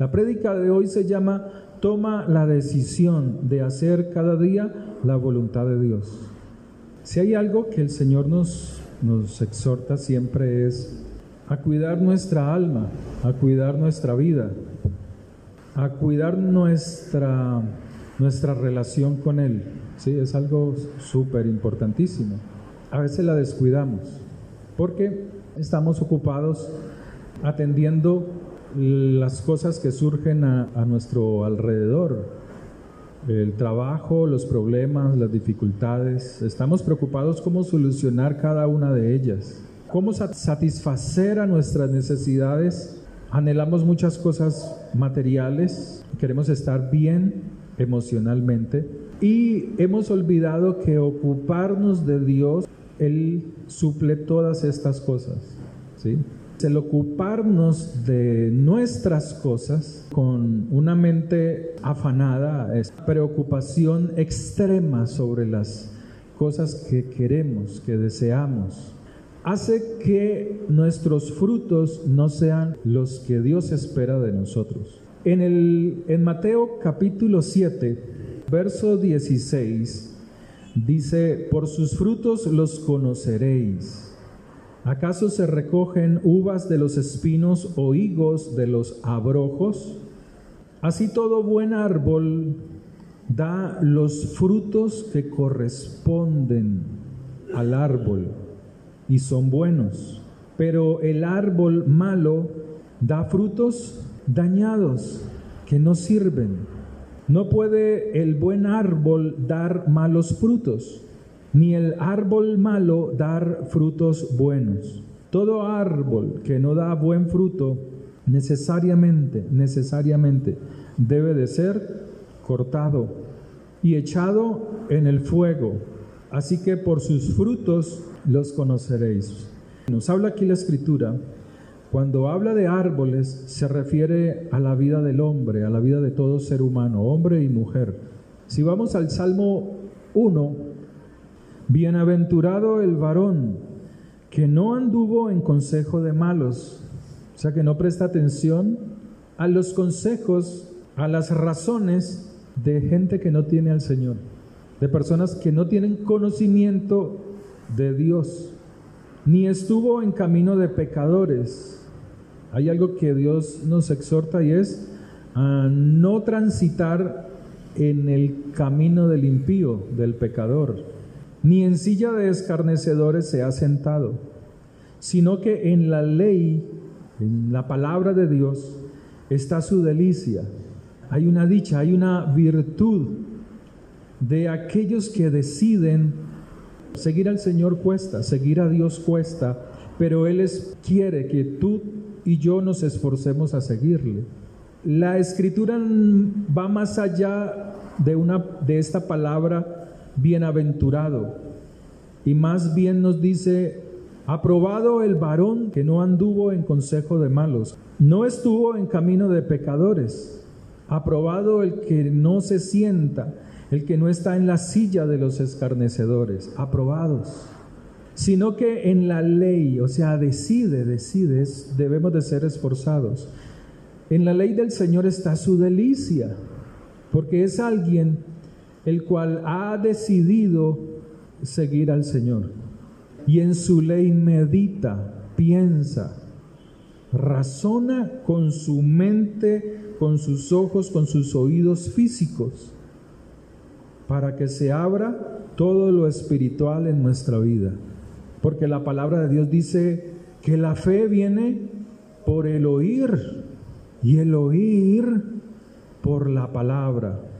La prédica de hoy se llama Toma la decisión de hacer cada día la voluntad de Dios. Si hay algo que el Señor nos exhorta siempre es a cuidar nuestra alma, a cuidar nuestra vida, a cuidar nuestra relación con Él. Sí, es algo súper importantísimo. A veces la descuidamos porque estamos ocupados atendiendo las cosas que surgen a nuestro alrededor, el trabajo, los problemas, las dificultades. Estamos preocupados cómo solucionar cada una de ellas, cómo satisfacer a nuestras necesidades. Anhelamos muchas cosas materiales, queremos estar bien emocionalmente y hemos olvidado que ocuparnos de Dios, Él suple todas estas cosas, ¿sí? El ocuparnos de nuestras cosas con una mente afanada, es preocupación extrema sobre las cosas que queremos, que deseamos, hace que nuestros frutos no sean los que Dios espera de nosotros. En Mateo capítulo 7, verso 16, dice: por sus frutos los conoceréis. ¿Acaso se recogen uvas de los espinos o higos de los abrojos? Así todo buen árbol da los frutos que corresponden al árbol y son buenos, pero el árbol malo da frutos dañados que no sirven. No puede el buen árbol dar malos frutos, ni el árbol malo dar frutos buenos. Todo árbol que no da buen fruto necesariamente debe de ser cortado y echado en el fuego. Así que por sus frutos los conoceréis. Nos habla aquí la Escritura. Cuando habla de árboles se refiere a la vida del hombre, a la vida de todo ser humano, hombre y mujer. Si vamos al Salmo 1, bienaventurado el varón que no anduvo en consejo de malos, o sea, que no presta atención a los consejos, a las razones de gente que no tiene al Señor, de personas que no tienen conocimiento de Dios, ni estuvo en camino de pecadores. Hay algo que Dios nos exhorta y es a no transitar en el camino del impío, del pecador, ni en silla de escarnecedores se ha sentado, sino que en la ley, en la palabra de Dios, está su delicia. Hay una dicha, hay una virtud de aquellos que deciden seguir al Señor cuesta, seguir a Dios cuesta, pero Él quiere que tú y yo nos esforcemos a seguirle. La Escritura va más allá de esta palabra bienaventurado, y más bien nos dice: aprobado el varón que no anduvo en consejo de malos, no estuvo en camino de pecadores, aprobado el que no se sienta, el que no está en la silla de los escarnecedores, aprobados, sino que en la ley, o sea, debemos de ser esforzados. En la ley del Señor está su delicia, porque es alguien el cual ha decidido seguir al Señor, y en su ley medita, piensa, razona con su mente, con sus ojos, con sus oídos físicos, para que se abra todo lo espiritual en nuestra vida. Porque la palabra de Dios dice que la fe viene por el oír, y el oír por la palabra.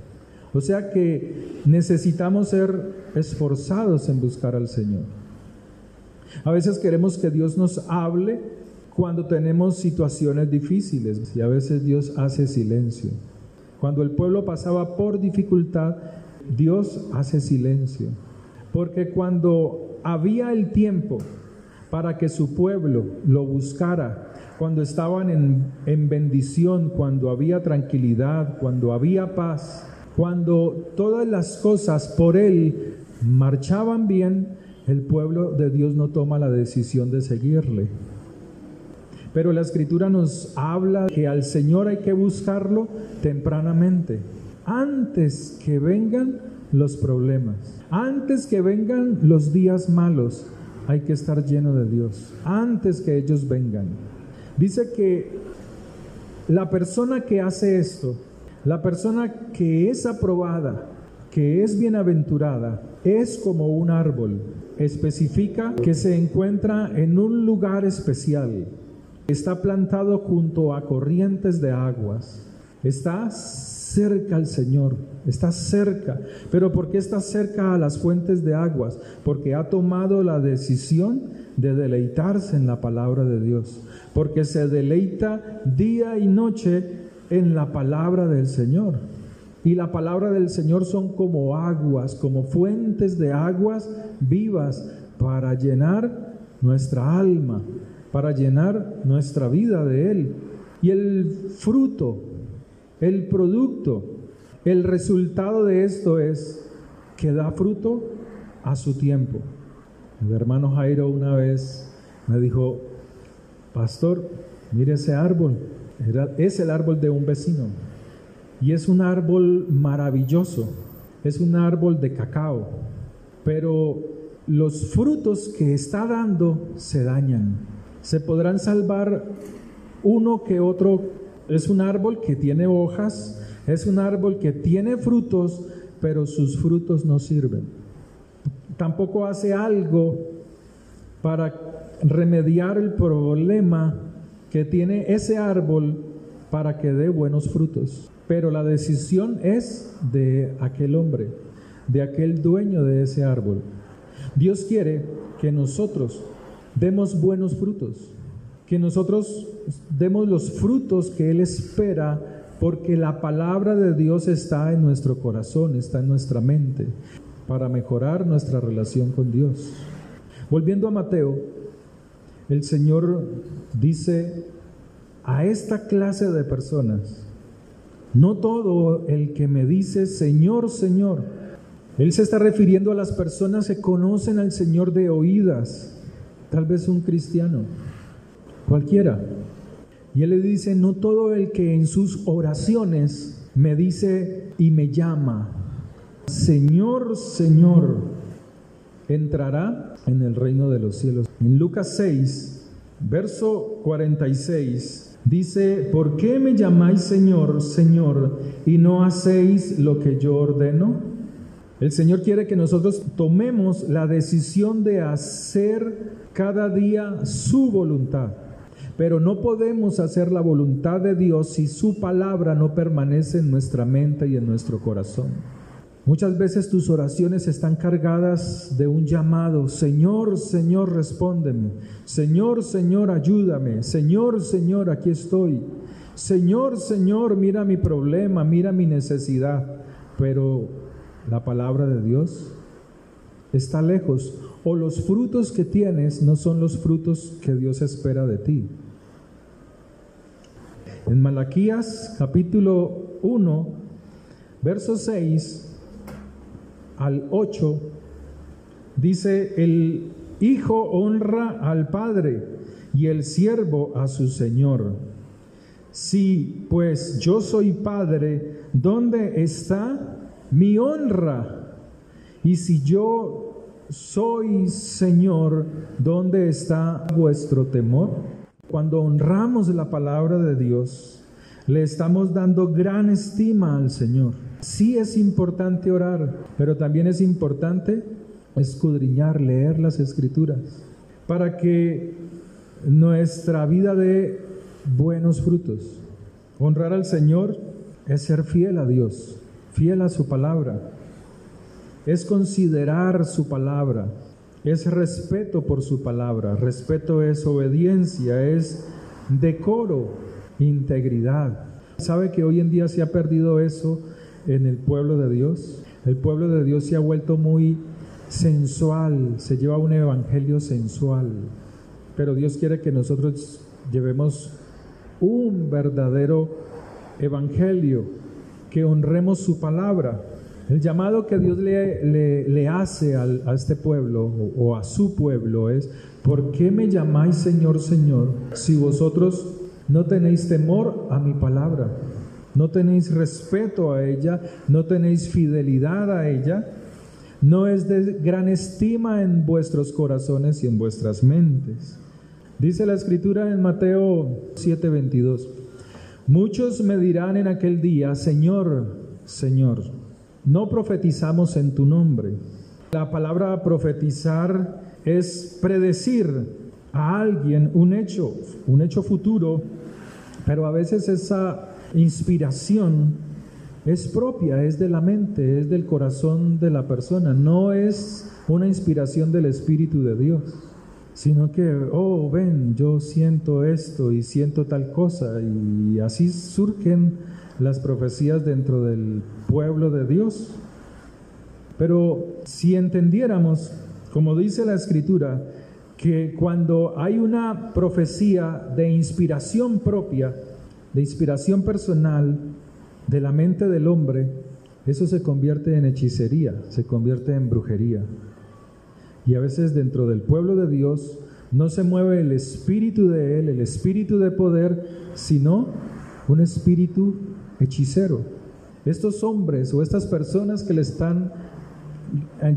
O sea que necesitamos ser esforzados en buscar al Señor. A veces queremos que Dios nos hable cuando tenemos situaciones difíciles, y a veces Dios hace silencio. Cuando el pueblo pasaba por dificultad, Dios hace silencio. Porque cuando había el tiempo para que su pueblo lo buscara, cuando estaban en bendición, cuando había tranquilidad, cuando había paz, cuando todas las cosas por Él marchaban bien, el pueblo de Dios no toma la decisión de seguirle. Pero la Escritura nos habla que al Señor hay que buscarlo tempranamente, antes que vengan los problemas, antes que vengan los días malos. Hay que estar lleno de Dios antes que ellos vengan. Dice que la persona que hace esto, la persona que es aprobada, que es bienaventurada, es como un árbol. Especifica que se encuentra en un lugar especial. Está plantado junto a corrientes de aguas. Está cerca al Señor, está cerca. ¿Pero por qué está cerca a las fuentes de aguas? Porque ha tomado la decisión de deleitarse en la palabra de Dios. Porque se deleita día y noche en la palabra del Señor. Y la palabra del Señor son como aguas, como fuentes de aguas vivas para llenar nuestra alma, para llenar nuestra vida de Él. Y el fruto, el producto, el resultado de esto es que da fruto a su tiempo. El hermano Jairo una vez me dijo: pastor, mire ese árbol, es el árbol de un vecino. Y es un árbol maravilloso, es un árbol de cacao, pero los frutos que está dando se dañan. Se podrán salvar uno que otro. Es un árbol que tiene hojas, es un árbol que tiene frutos, pero sus frutos no sirven. Tampoco hace algo para remediar el problema que tiene ese árbol para que dé buenos frutos. Pero la decisión es de aquel hombre, de aquel dueño de ese árbol. Dios quiere que nosotros demos buenos frutos, que nosotros demos los frutos que Él espera, porque la palabra de Dios está en nuestro corazón, está en nuestra mente, para mejorar nuestra relación con Dios. Volviendo a Mateo, el Señor dice a esta clase de personas: no todo el que me dice Señor, Señor. Él se está refiriendo a las personas que conocen al Señor de oídas, tal vez un cristiano, cualquiera. Y Él le dice: no todo el que en sus oraciones me dice y me llama Señor, Señor, entrará en el reino de los cielos. En Lucas 6, verso 46, dice: ¿por qué me llamáis Señor, Señor, y no hacéis lo que yo ordeno? El Señor quiere que nosotros tomemos la decisión de hacer cada día su voluntad. Pero no podemos hacer la voluntad de Dios si su palabra no permanece en nuestra mente y en nuestro corazón. Muchas veces tus oraciones están cargadas de un llamado: Señor, Señor, respóndeme. Señor, Señor, ayúdame. Señor, Señor, aquí estoy. Señor, Señor, mira mi problema, mira mi necesidad. Pero la palabra de Dios está lejos, o los frutos que tienes no son los frutos que Dios espera de ti. En Malaquías capítulo 1, verso 6 al 8, dice: el hijo honra al padre y el siervo a su señor. Si pues yo soy padre, ¿dónde está mi honra? Y si yo soy Señor, ¿dónde está vuestro temor? Cuando honramos la palabra de Dios, le estamos dando gran estima al Señor. Sí es importante orar, pero también es importante escudriñar, leer las Escrituras, para que nuestra vida dé buenos frutos. Honrar al Señor es ser fiel a Dios, fiel a su palabra, es considerar su palabra, es respeto por su palabra. Respeto es obediencia, es decoro, integridad. ¿Sabe que hoy en día se ha perdido eso en el pueblo de Dios? El pueblo de Dios se ha vuelto muy sensual, se lleva un evangelio sensual, pero Dios quiere que nosotros llevemos un verdadero evangelio, que honremos su palabra. El llamado que Dios le hace a este pueblo o a su pueblo es: ¿por qué me llamáis Señor, Señor, si vosotros no tenéis temor a mi palabra? No tenéis respeto a ella, no tenéis fidelidad a ella, no es de gran estima en vuestros corazones y en vuestras mentes. Dice la Escritura en Mateo 7:22: muchos me dirán en aquel día: Señor, Señor, no profetizamos en tu nombre. La palabra profetizar es predecir a alguien un hecho futuro, pero a veces esa inspiración es propia, es de la mente, es del corazón de la persona, no es una inspiración del Espíritu de Dios, sino que, oh, ven, yo siento esto y siento tal cosa, y así surgen las profecías dentro del pueblo de Dios. Pero si entendiéramos, como dice la Escritura, que cuando hay una profecía de inspiración propia, de inspiración personal de la mente del hombre, eso se convierte en hechicería, se convierte en brujería. Y a veces dentro del pueblo de Dios no se mueve el espíritu de Él, el espíritu de poder, sino un espíritu hechicero. Estos hombres o estas personas que le están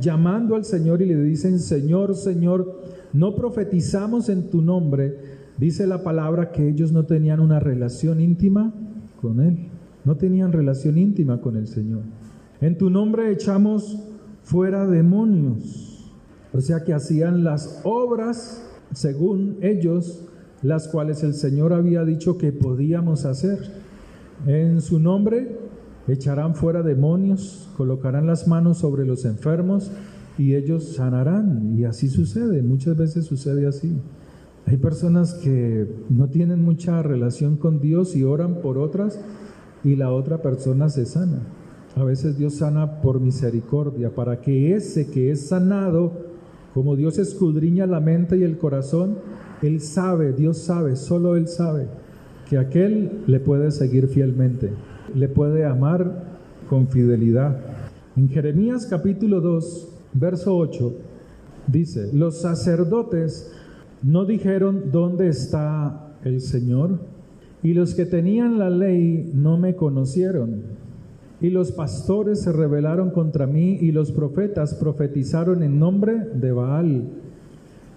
llamando al Señor y le dicen: Señor, Señor, no profetizamos en tu nombre, dice la palabra que ellos no tenían una relación íntima con Él, no tenían relación íntima con el Señor. En tu nombre echamos fuera demonios, o sea que hacían las obras según ellos, las cuales el Señor había dicho que podíamos hacer. En su nombre echarán fuera demonios, colocarán las manos sobre los enfermos y ellos sanarán. Y así sucede, muchas veces sucede así. Hay personas que no tienen mucha relación con Dios y oran por otras y la otra persona se sana. A veces Dios sana por misericordia, para que ese que es sanado, como Dios escudriña la mente y el corazón, Él sabe, Dios sabe, solo Él sabe que aquel le puede seguir fielmente, le puede amar con fidelidad. En Jeremías capítulo 2, verso 8, dice: los sacerdotes no dijeron ¿dónde está el Señor? Y los que tenían la ley no me conocieron. Y los pastores se rebelaron contra mí, y los profetas profetizaron en nombre de Baal,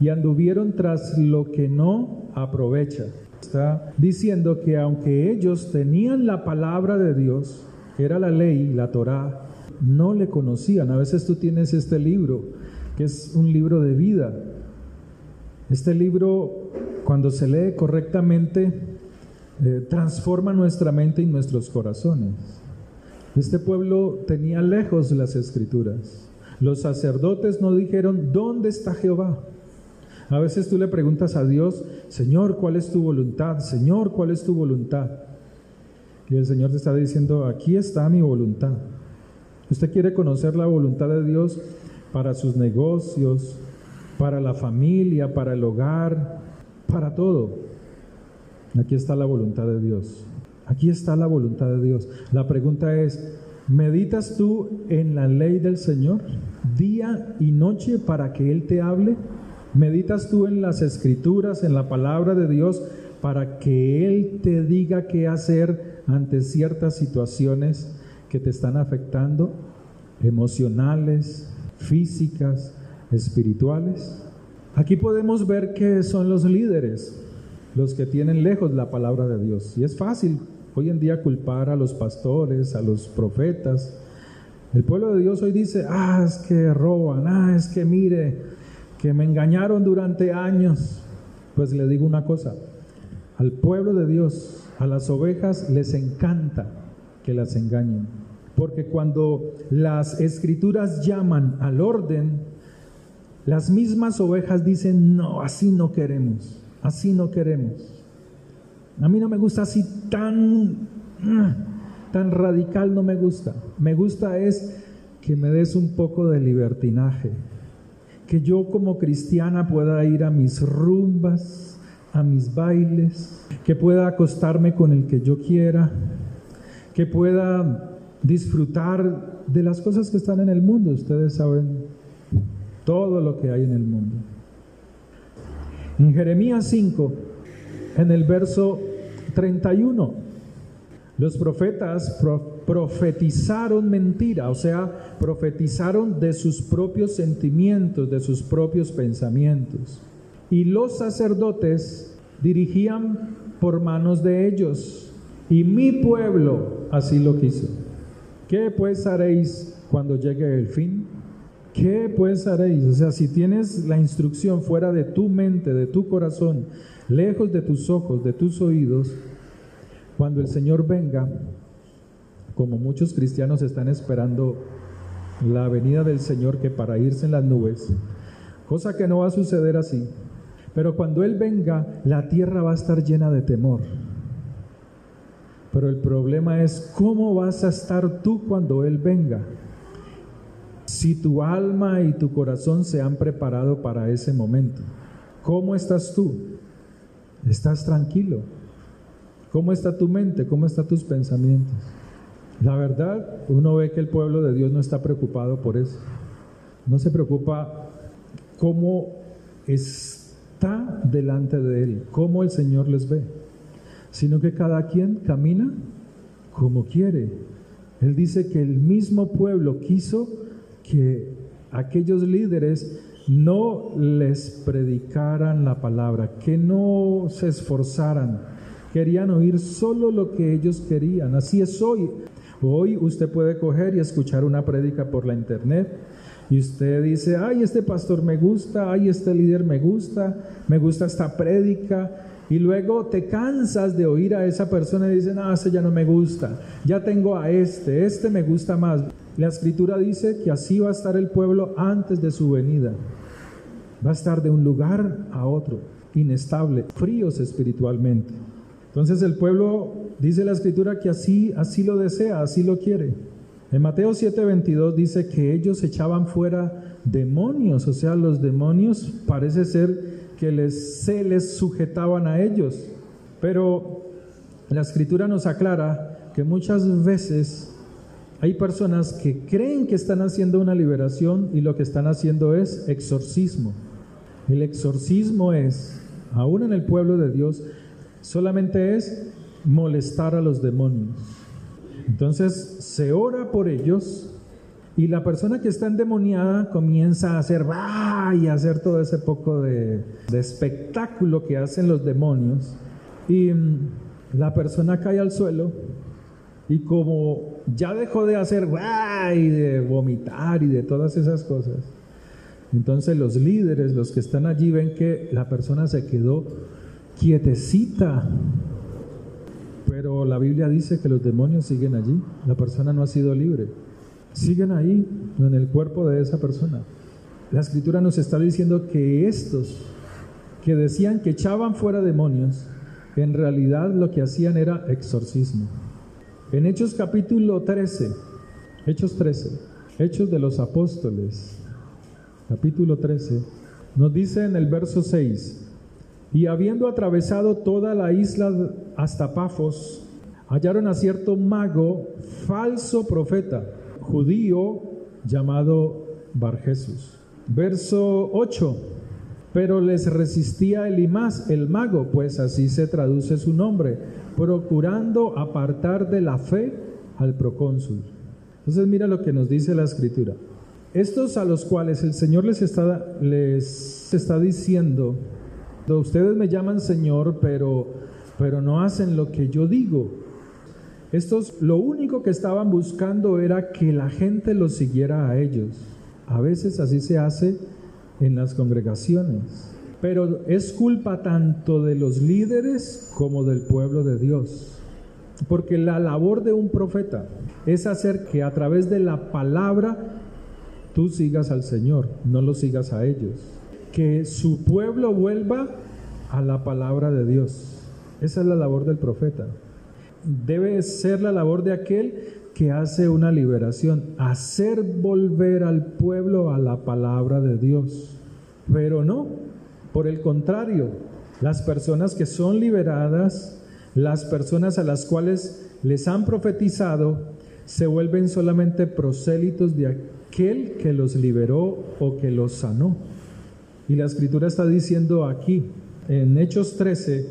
y anduvieron tras lo que no aprovecha. Está diciendo que aunque ellos tenían la palabra de Dios, que era la ley, la Torá, no le conocían. A veces tú tienes este libro, que es un libro de vida. Este libro, cuando se lee correctamente, transforma nuestra mente y nuestros corazones. Este pueblo tenía lejos las Escrituras. Los sacerdotes no dijeron ¿dónde está Jehová? A veces tú le preguntas a Dios: Señor, ¿cuál es tu voluntad? Señor, ¿cuál es tu voluntad? Y el Señor te está diciendo: aquí está mi voluntad. Usted quiere conocer la voluntad de Dios para sus negocios, para la familia, para el hogar, para todo. Aquí está la voluntad de Dios. Aquí está la voluntad de Dios. La pregunta es: ¿meditas tú en la ley del Señor día y noche para que Él te hable? ¿Meditas tú en las Escrituras, en la palabra de Dios, para que Él te diga qué hacer ante ciertas situaciones que te están afectando, emocionales, físicas, espirituales? Aquí podemos ver que son los líderes los que tienen lejos la palabra de Dios. Y es fácil hoy en día culpar a los pastores, a los profetas. El pueblo de Dios hoy dice: es que roban, es que mire, que me engañaron durante años. Pues le digo una cosa: al pueblo de Dios, a las ovejas les encanta que las engañen, porque cuando las Escrituras llaman al orden, las mismas ovejas dicen: no, así no queremos, así no queremos. A mí no me gusta así tan radical, no me gusta. Me gusta es que me des un poco de libertinaje, que yo como cristiana pueda ir a mis rumbas, a mis bailes, que pueda acostarme con el que yo quiera, que pueda disfrutar de las cosas que están en el mundo. Ustedes saben todo lo que hay en el mundo. En Jeremías 5, en el verso 31, los profetas profetizaron mentira, o sea, profetizaron de sus propios sentimientos, de sus propios pensamientos. Y los sacerdotes dirigían por manos de ellos, y mi pueblo así lo quiso. ¿Qué pues haréis cuando llegue el fin? ¿Qué pues haréis? O sea, si tienes la instrucción fuera de tu mente, de tu corazón, lejos de tus ojos, de tus oídos, cuando el Señor venga, como muchos cristianos están esperando la venida del Señor, que para irse en las nubes, cosa que no va a suceder así, pero cuando Él venga, la tierra va a estar llena de temor. Pero el problema es, ¿cómo vas a estar tú cuando Él venga? Si tu alma y tu corazón se han preparado para ese momento, ¿cómo estás tú? ¿Estás tranquilo? ¿Cómo está tu mente? ¿Cómo están tus pensamientos? La verdad, uno ve que el pueblo de Dios no está preocupado por eso. No se preocupa cómo está delante de Él, cómo el Señor les ve, sino que cada quien camina como quiere. Él dice que el mismo pueblo quiso que aquellos líderes no les predicaran la palabra, que no se esforzaran, querían oír solo lo que ellos querían. Así es hoy. Hoy usted puede coger y escuchar una prédica por la internet y usted dice, ay, este pastor me gusta, ay, este líder me gusta esta prédica, y luego te cansas de oír a esa persona y dices, no, ese ya no me gusta, ya tengo a este me gusta más. La Escritura dice que así va a estar el pueblo antes de su venida. Va a estar de un lugar a otro, inestable, fríos espiritualmente. Entonces el pueblo, dice la Escritura, que así lo desea, así lo quiere. En Mateo 7:22 dice que ellos echaban fuera demonios, o sea, los demonios parece ser que se les sujetaban a ellos. Pero la Escritura nos aclara que muchas veces hay personas que creen que están haciendo una liberación y lo que están haciendo es exorcismo. El exorcismo es, aún en el pueblo de Dios, solamente es molestar a los demonios. Entonces se ora por ellos y la persona que está endemoniada comienza a hacer y a hacer todo ese poco de espectáculo que hacen los demonios, y la persona cae al suelo, y como ya dejó de hacer y de vomitar y de todas esas cosas, entonces los líderes, los que están allí, ven que la persona se quedó quietecita. Pero la Biblia dice que los demonios siguen allí, la persona no ha sido libre, siguen ahí en el cuerpo de esa persona. La Escritura nos está diciendo que estos que decían que echaban fuera demonios, en realidad lo que hacían era exorcismo. En Hechos capítulo 13, Hechos de los Apóstoles, capítulo 13, nos dice en el verso 6: y habiendo atravesado toda la isla hasta Pafos, hallaron a cierto mago, falso profeta, judío, llamado Barjesús. Verso 8: pero les resistía Elimas, el mago, pues así se traduce su nombre, procurando apartar de la fe al procónsul. Entonces mira lo que nos dice la Escritura. Estos a los cuales el Señor les está diciendo: ustedes me llaman Señor, pero no hacen lo que yo digo. Estos lo único que estaban buscando era que la gente los siguiera a ellos. A veces así se hace en las congregaciones, pero es culpa tanto de los líderes como del pueblo de Dios, porque la labor de un profeta es hacer que a través de la palabra tú sigas al Señor, no los sigas a ellos, que su pueblo vuelva a la palabra de Dios. Esa es la labor del profeta. Debe ser la labor de aquel que hace una liberación, hacer volver al pueblo a la palabra de Dios. Pero no, por el contrario, las personas que son liberadas, las personas a las cuales les han profetizado, se vuelven solamente prosélitos de aquel que los liberó o que los sanó. Y la Escritura está diciendo aquí, en Hechos 13,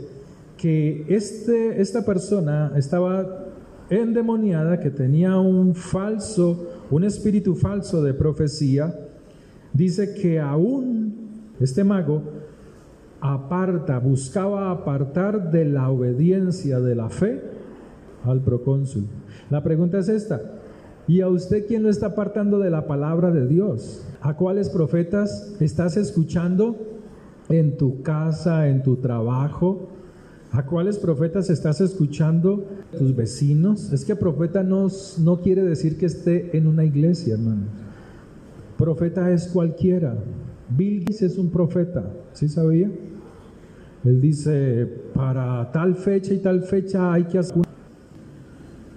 que esta persona estaba endemoniada, que tenía un espíritu falso de profecía. Dice que aún este mago buscaba apartar de la obediencia, de la fe, al procónsul. La pregunta es esta: ¿y a usted quién lo está apartando de la palabra de Dios? ¿A cuáles profetas estás escuchando en tu casa, en tu trabajo? ¿A cuáles profetas estás escuchando? ¿Tus vecinos? Es que profeta no quiere decir que esté en una iglesia, hermano. Profeta es cualquiera. Bill Gates es un profeta, ¿sí sabía? Él dice, para tal fecha y tal fecha hay que hacer,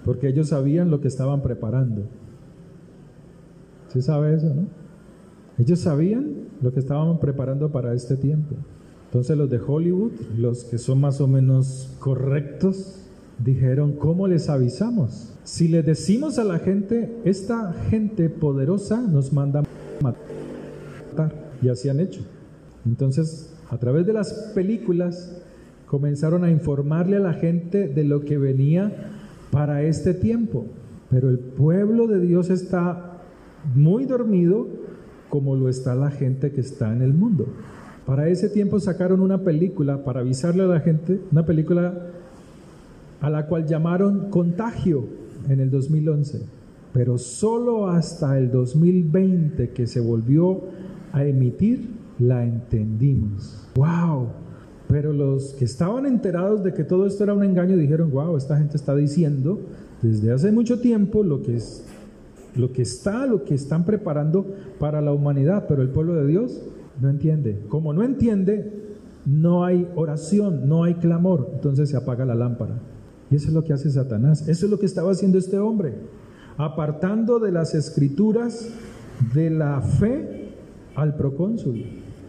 porque ellos sabían lo que estaban preparando. ¿Sí sabe eso, no? Ellos sabían lo que estaban preparando para este tiempo. Entonces los de Hollywood, los que son más o menos correctos, dijeron, ¿cómo les avisamos? Si le decimos a la gente, esta gente poderosa nos manda a matar. Y así han hecho. Entonces, a través de las películas, comenzaron a informarle a la gente de lo que venía para este tiempo. Pero el pueblo de Dios está muy dormido, como lo está la gente que está en el mundo. Para ese tiempo sacaron una película para avisarle a la gente, una película a la cual llamaron Contagio en el 2011, pero solo hasta el 2020 que se volvió a emitir, la entendimos. ¡Wow! Pero los que estaban enterados de que todo esto era un engaño dijeron, wow, esta gente está diciendo desde hace mucho tiempo lo que están preparando para la humanidad, pero el pueblo de Dios no entiende. Como no entiende, no hay oración, no hay clamor, entonces se apaga la lámpara. Y eso es lo que hace Satanás. Eso es lo que estaba haciendo este hombre, apartando de las Escrituras, de la fe, al procónsul.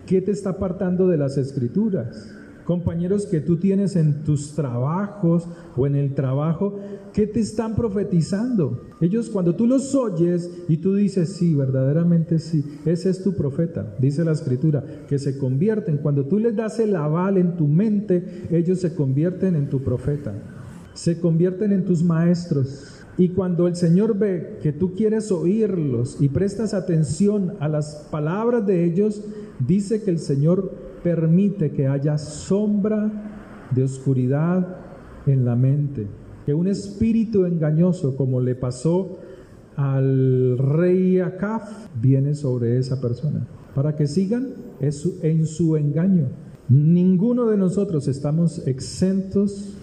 ¿Qué te está apartando de las Escrituras? Compañeros que tú tienes en tus trabajos o en el trabajo, ¿qué te están profetizando? Ellos, cuando tú los oyes y tú dices, sí, verdaderamente sí, ese es tu profeta, dice la Escritura, que se convierten, cuando tú les das el aval en tu mente, ellos se convierten en tu profeta, se convierten en tus maestros. Y cuando el Señor ve que tú quieres oírlos y prestas atención a las palabras de ellos, dice que el Señor permite que haya sombra de oscuridad en la mente, que un espíritu engañoso, como le pasó al rey Acab, viene sobre esa persona, para que sigan en su engaño. Ninguno de nosotros estamos exentos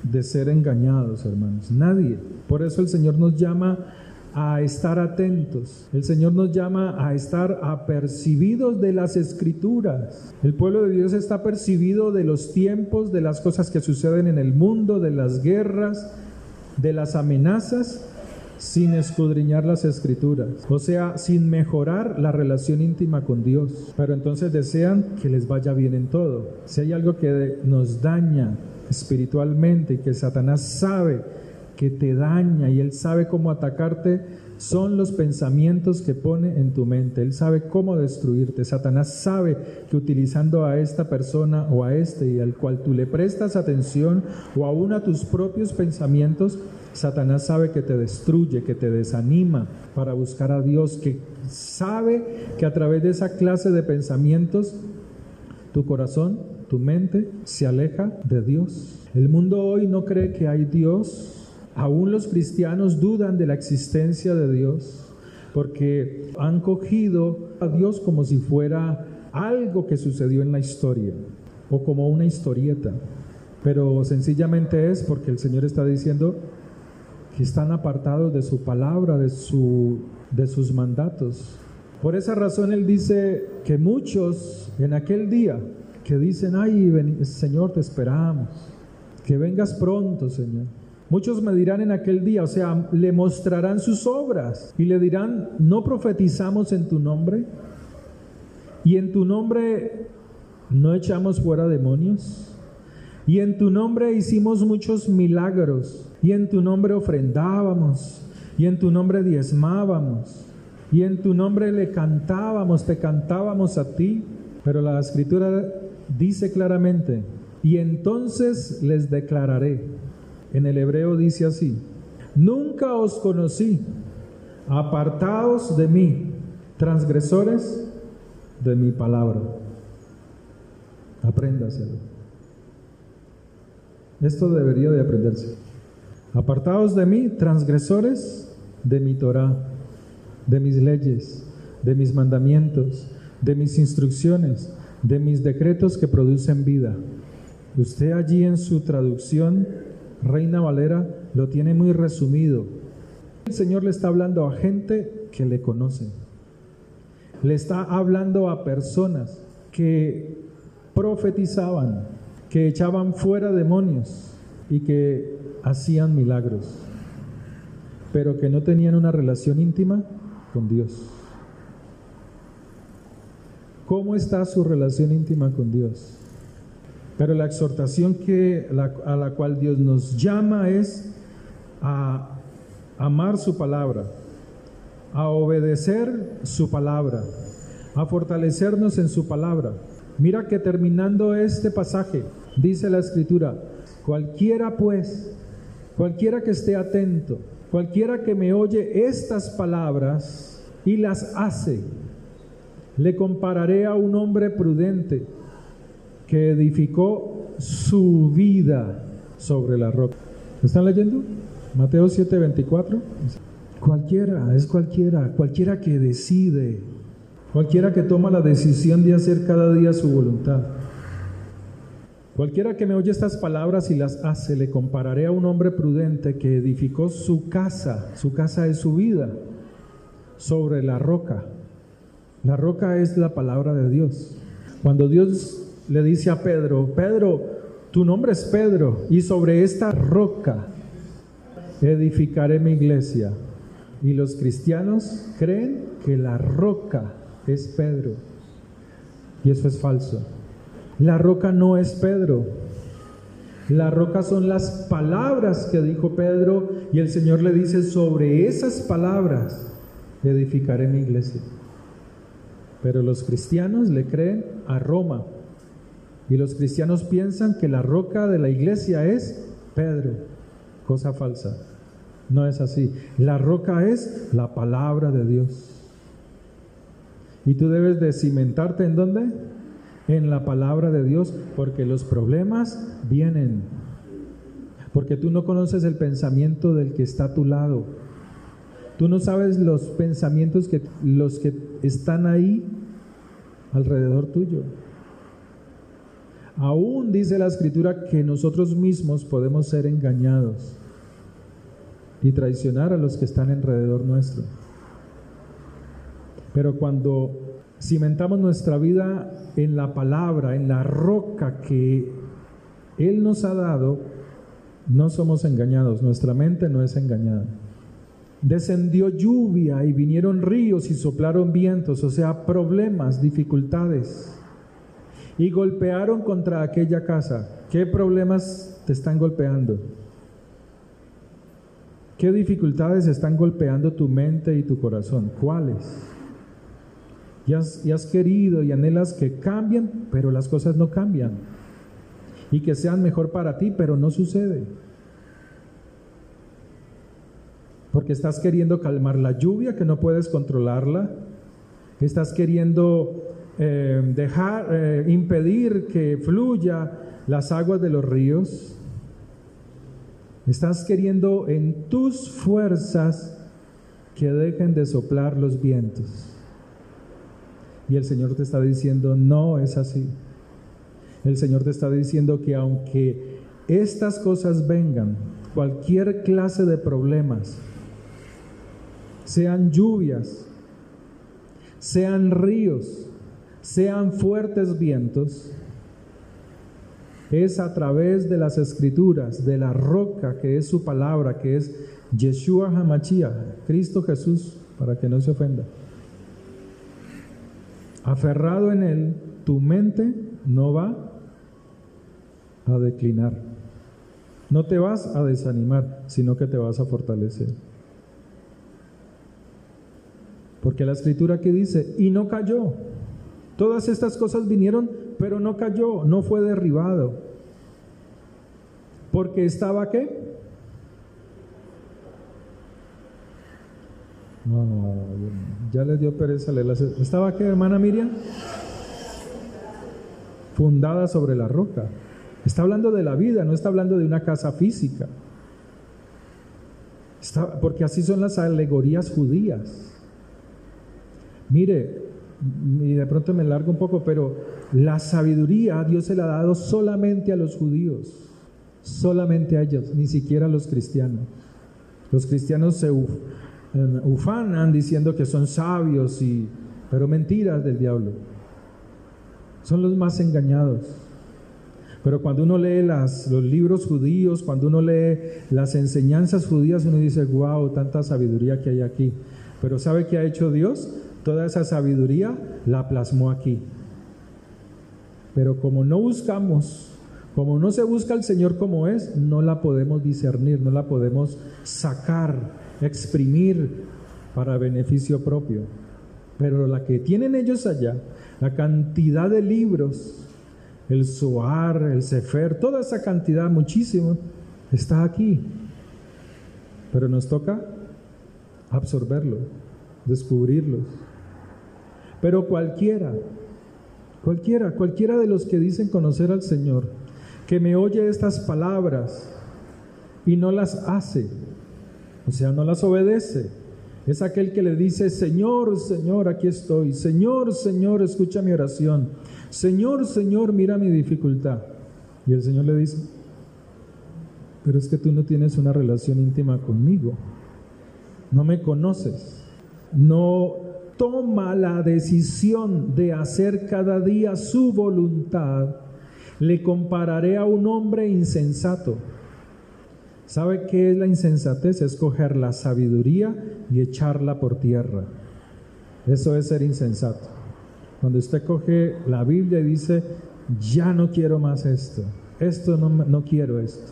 de ser engañados, hermanos, nadie. Por eso el Señor nos llama a estar atentos. El Señor nos llama a estar apercibidos de las Escrituras. El pueblo de Dios está apercibido de los tiempos, de las cosas que suceden en el mundo, de las guerras, de las amenazas, sin escudriñar las Escrituras. O sea, sin mejorar la relación íntima con Dios. Pero entonces desean que les vaya bien en todo. Si hay algo que nos daña espiritualmente y que Satanás sabe que te daña y él sabe cómo atacarte, son los pensamientos que pone en tu mente. Él sabe cómo destruirte. Satanás sabe que utilizando a esta persona o a y al cual tú le prestas atención, o aún a tus propios pensamientos, Satanás sabe que te destruye, que te desanima para buscar a Dios, que sabe que a través de esa clase de pensamientos tu corazón, tu mente se aleja de Dios. El mundo hoy no cree que hay Dios. Aún los cristianos dudan de la existencia de Dios, porque han cogido a Dios como si fuera algo que sucedió en la historia, o como una historieta. Pero sencillamente es porque el Señor está diciendo que están apartados de su palabra, de sus mandatos. Por esa razón Él dice que muchos en aquel día que dicen, ay, Señor, te esperamos, que vengas pronto, Señor. Muchos me dirán en aquel día, o sea, le mostrarán sus obras y le dirán, ¿no profetizamos en tu nombre? ¿Y en tu nombre no echamos fuera demonios? ¿Y en tu nombre hicimos muchos milagros? ¿Y en tu nombre ofrendábamos? y en tu nombre diezmábamos, y en tu nombre le cantábamos, te cantábamos a ti. Pero la Escritura dice claramente, y entonces les declararé. En el hebreo dice así: nunca os conocí, apartaos de mí, transgresores de mi palabra. Apréndaselo. Esto debería de aprenderse. Apartaos de mí, transgresores de mi Torá, de mis leyes, de mis mandamientos, de mis instrucciones, de mis decretos que producen vida. Usted allí en su traducción, Reina Valera, lo tiene muy resumido. El Señor le está hablando a gente que le conoce. Le está hablando a personas que profetizaban, que echaban fuera demonios y que hacían milagros, pero que no tenían una relación íntima con Dios. ¿Cómo está su relación íntima con Dios? Pero la exhortación a la cual Dios nos llama es a amar su palabra, a obedecer su palabra, a fortalecernos en su palabra. Mira que terminando este pasaje, dice la Escritura: cualquiera pues, cualquiera que esté atento, cualquiera que me oye estas palabras y las hace, le compararé a un hombre prudente que edificó su vida sobre la roca. ¿Están leyendo? Mateo 7:24. Cualquiera que decide, cualquiera que toma la decisión de hacer cada día su voluntad. Cualquiera que me oye estas palabras y las hace, le compararé a un hombre prudente que edificó su casa es su vida, sobre la roca. La roca es la palabra de Dios. Cuando Dios le dice a Pedro: Pedro, tu nombre es Pedro, y sobre esta roca edificaré mi iglesia. Y los cristianos creen que la roca es Pedro, y eso es falso. La roca no es Pedro. La roca son las palabras que dijo Pedro, y el Señor le dice: sobre esas palabras edificaré mi iglesia. Pero los cristianos le creen a Roma, y los cristianos piensan que la roca de la iglesia es Pedro. Cosa falsa. No es así. La roca es la palabra de Dios. Y tú debes de cimentarte ¿en dónde? En la palabra de Dios, porque los problemas vienen. Porque tú no conoces el pensamiento del que está a tu lado. Tú no sabes los pensamientos los que están ahí alrededor tuyo. Aún dice la Escritura que nosotros mismos podemos ser engañados y traicionar a los que están alrededor nuestro. Pero cuando cimentamos nuestra vida en la palabra, en la roca que Él nos ha dado, no somos engañados, nuestra mente no es engañada. Descendió lluvia y vinieron ríos y soplaron vientos, o sea, problemas, dificultades, y golpearon contra aquella casa. ¿Qué problemas te están golpeando? ¿Qué dificultades están golpeando tu mente y tu corazón? ¿Cuáles? Y has querido y anhelas que cambien, pero las cosas no cambian. Y que sean mejor para ti, pero no sucede. Porque estás queriendo calmar la lluvia, que no puedes controlarla. Estás queriendo impedir que fluya las aguas de los ríos. Estás queriendo en tus fuerzas que dejen de soplar los vientos. Y el Señor te está diciendo: no es así. El Señor te está diciendo que aunque estas cosas vengan, cualquier clase de problemas, sean lluvias, sean ríos, sean fuertes vientos, es a través de las Escrituras, de la roca que es su palabra, que es Yeshua HaMashiach, Cristo Jesús, para que no se ofenda. Aferrado en Él, tu mente no va a declinar. No te vas a desanimar, sino que te vas a fortalecer. Porque la escritura aquí dice, y no cayó. Todas estas cosas vinieron, pero no cayó, no fue derribado. Porque estaba ¿qué? No, ya les dio pereza leerlas. ¿Estaba qué, hermana Miriam? Fundada sobre la roca. Está hablando de la vida, no está hablando de una casa física. Porque así son las alegorías judías. Mire, y de pronto me largo un poco, pero la sabiduría Dios se la ha dado solamente a los judíos, solamente a ellos, ni siquiera a los cristianos. Los cristianos se ufanan diciendo que son sabios, pero mentiras del diablo. Son los más engañados. Pero cuando uno lee los libros judíos, cuando uno lee las enseñanzas judías, uno dice, wow, tanta sabiduría que hay aquí. Pero ¿sabe qué ha hecho Dios? Toda esa sabiduría la plasmó aquí. Pero como no buscamos, como no se busca al Señor como es, no la podemos discernir, no la podemos sacar, exprimir para beneficio propio. Pero la que tienen ellos allá, la cantidad de libros, el Zohar, el Sefer, toda esa cantidad, muchísimo, está aquí. Pero nos toca absorberlo, descubrirlos. Pero cualquiera de los que dicen conocer al Señor, que me oye estas palabras y no las hace, o sea, no las obedece, es aquel que le dice, Señor, Señor, aquí estoy, Señor, Señor, escucha mi oración, Señor, Señor, mira mi dificultad. Y el Señor le dice, pero es que tú no tienes una relación íntima conmigo, no me conoces, no toma la decisión de hacer cada día su voluntad, le compararé a un hombre insensato. ¿Sabe qué es la insensatez? Es coger la sabiduría y echarla por tierra. Eso es ser insensato. Cuando usted coge la Biblia y dice, ya no quiero más esto no quiero esto,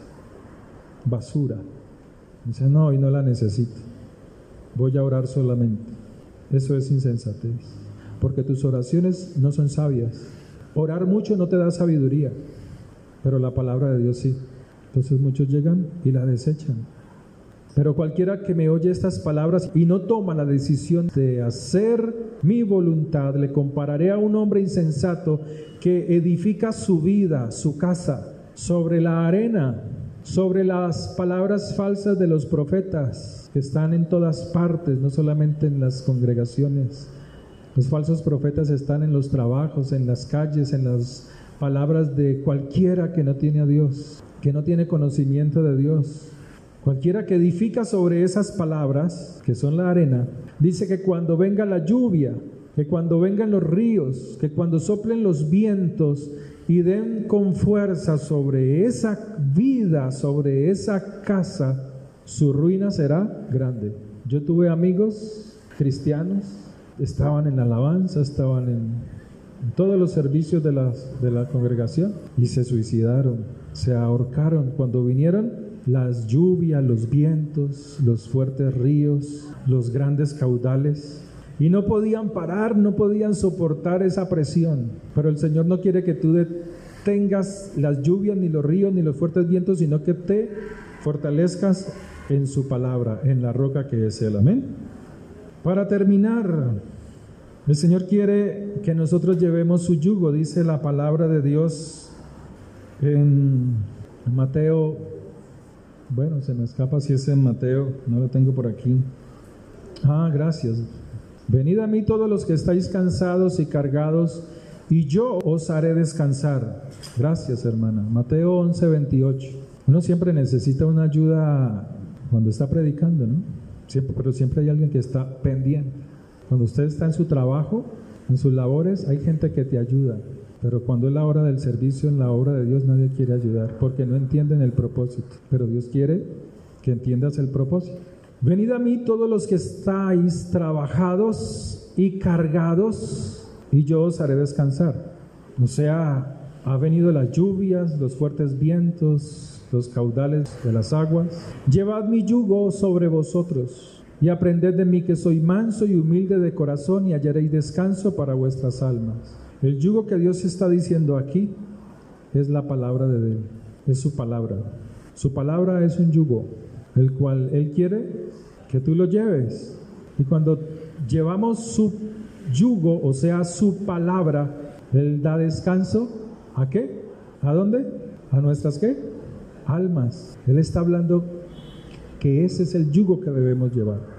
basura. Dice, no, y no la necesito, voy a orar solamente. Eso es insensatez, porque tus oraciones no son sabias. Orar mucho no te da sabiduría, pero la palabra de Dios sí. Entonces muchos llegan y la desechan. Pero cualquiera que me oye estas palabras y no toma la decisión de hacer mi voluntad, le compararé a un hombre insensato que edifica su vida, su casa, sobre la arena, sobre las palabras falsas de los profetas que están en todas partes, no solamente en las congregaciones. Los falsos profetas están en los trabajos, en las calles, en las palabras de cualquiera que no tiene a Dios, que no tiene conocimiento de Dios. Cualquiera que edifica sobre esas palabras, que son la arena, dice que cuando venga la lluvia, que cuando vengan los ríos, que cuando soplen los vientos y den con fuerza sobre esa vida, sobre esa casa, su ruina será grande. Yo tuve amigos cristianos, estaban en la alabanza, estaban en todos los servicios de la congregación y se suicidaron, se ahorcaron cuando vinieron las lluvias, los vientos, los fuertes ríos, los grandes caudales, y no podían parar, no podían soportar esa presión. Pero el Señor no quiere que tú detengas las lluvias, ni los ríos, ni los fuertes vientos, sino que te fortalezcas en su palabra, en la roca que es Él. Amén. Para terminar, el Señor quiere que nosotros llevemos su yugo, dice la palabra de Dios en Mateo. Bueno, se me escapa si es en Mateo, no lo tengo por aquí. Gracias. Venid a mí todos los que estáis cansados y cargados, y yo os haré descansar. Gracias, hermana. Mateo 11:28. Uno siempre necesita una ayuda cuando está predicando, ¿no? Pero siempre hay alguien que está pendiente. Cuando usted está en su trabajo, en sus labores, hay gente que te ayuda. Pero cuando es la hora del servicio, en la obra de Dios, nadie quiere ayudar porque no entienden el propósito. Pero Dios quiere que entiendas el propósito. Venid a mí todos los que estáis trabajados y cargados, y yo os haré descansar. O sea, ha venido las lluvias, los fuertes vientos, los caudales de las aguas. Llevad mi yugo sobre vosotros y aprended de mí que soy manso y humilde de corazón y hallaréis descanso para vuestras almas. El yugo que Dios está diciendo aquí es la palabra de Él, es su palabra. Su palabra es un yugo, el cual Él quiere que tú lo lleves. Y cuando llevamos su yugo, o sea, su palabra, Él da descanso. ¿A qué? ¿A dónde? ¿A nuestras qué? Almas. Él está hablando que ese es el yugo que debemos llevar.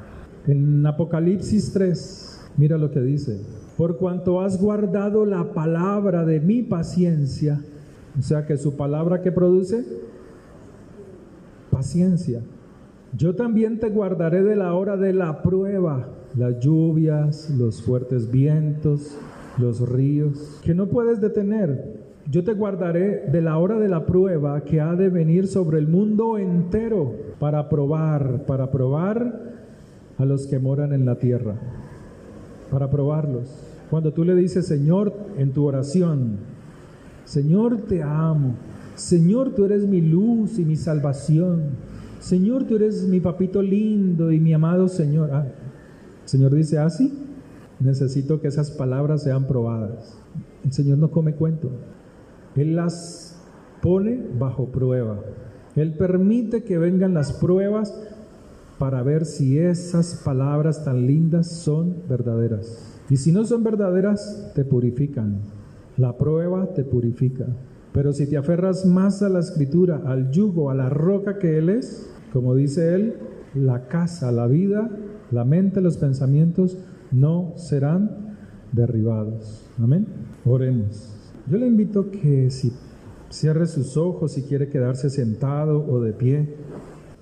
En Apocalipsis 3, mira lo que dice: por cuanto has guardado la palabra de mi paciencia. O sea que su palabra, ¿qué produce? Paciencia. Yo también te guardaré de la hora de la prueba, las lluvias, los fuertes vientos, los ríos, que no puedes detener. Yo te guardaré de la hora de la prueba que ha de venir sobre el mundo entero para probar a los que moran en la tierra, para probarlos. Cuando tú le dices, Señor, en tu oración, Señor, te amo, Señor, tú eres mi luz y mi salvación, Señor, tú eres mi papito lindo y mi amado Señor. El Señor dice, así, necesito que esas palabras sean probadas. El Señor no come cuento. Él las pone bajo prueba. Él permite que vengan las pruebas para ver si esas palabras tan lindas son verdaderas. Y si no son verdaderas, te purifican. La prueba te purifica. Pero si te aferras más a la Escritura, al yugo, a la roca que Él es, como dice Él, la casa, la vida, la mente, los pensamientos no serán derribados. Amén. Oremos. Yo le invito que si cierre sus ojos, si quiere quedarse sentado o de pie,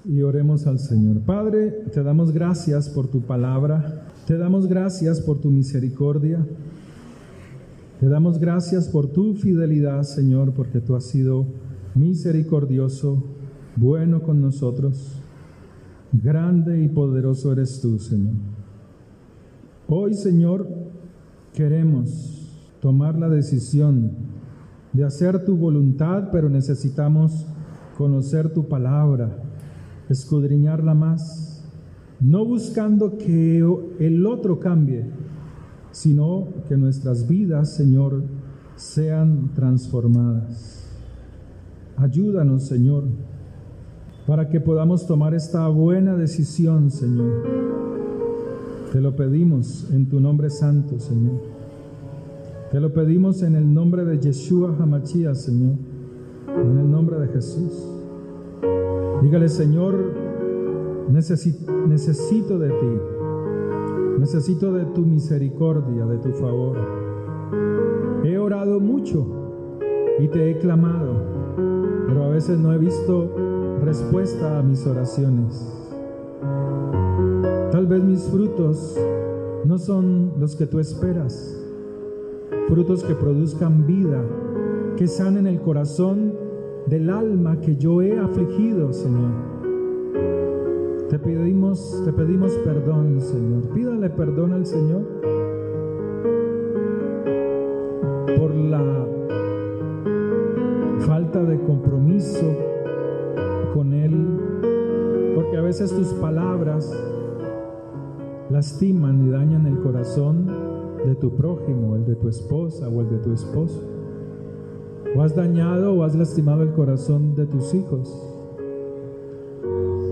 y oremos al Señor. Padre, te damos gracias por tu palabra, te damos gracias por tu misericordia, te damos gracias por tu fidelidad, Señor, porque tú has sido misericordioso, bueno con nosotros. Grande y poderoso eres tú, Señor. Hoy, Señor, queremos tomar la decisión de hacer tu voluntad, pero necesitamos conocer tu palabra, escudriñarla más, no buscando que el otro cambie, sino que nuestras vidas, Señor, sean transformadas. Ayúdanos, Señor, para que podamos tomar esta buena decisión, Señor. Te lo pedimos en tu nombre santo, Señor. Te lo pedimos en el nombre de Yeshua HaMashiach, Señor, en el nombre de Jesús. Dígale, Señor, necesito de ti, necesito de tu misericordia, de tu favor. He orado mucho y te he clamado, pero a veces no he visto respuesta a mis oraciones. Tal vez mis frutos no son los que tú esperas. Frutos que produzcan vida, que sanen el corazón del alma que yo he afligido, Señor. Te pedimos perdón, Señor. Pídale perdón al Señor por la falta de compromiso con Él, porque a veces tus palabras lastiman y dañan el corazón de tu prójimo, el de tu esposa o el de tu esposo. O has dañado o has lastimado el corazón de tus hijos.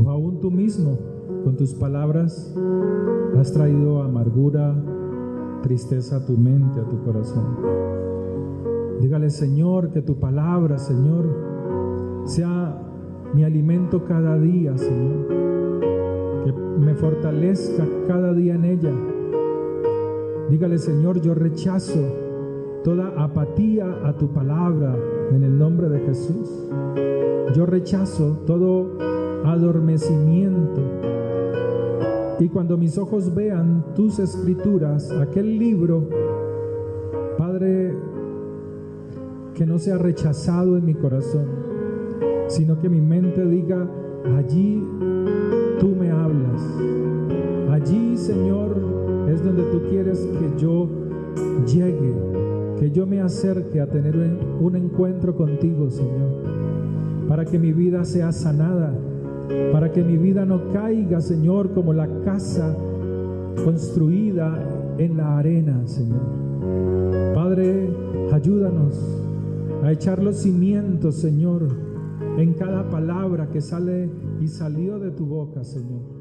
O aún tú mismo, con tus palabras, has traído amargura, tristeza a tu mente, a tu corazón. Dígale, Señor, que tu palabra, Señor, sea mi alimento cada día, Señor. Que me fortalezca cada día en ella. Dígale, Señor, yo rechazo toda apatía a tu palabra en el nombre de Jesús. Yo rechazo todo adormecimiento. Y cuando mis ojos vean tus escrituras, aquel libro, Padre, que no sea rechazado en mi corazón, sino que mi mente diga, allí tú me hablas. Allí, Señor, es donde tú quieres que yo llegue, que yo me acerque a tener un encuentro contigo, Señor, para que mi vida sea sanada, para que mi vida no caiga, Señor, como la casa construida en la arena, Señor. Padre, ayúdanos a echar los cimientos, Señor, en cada palabra que sale y salió de tu boca, Señor.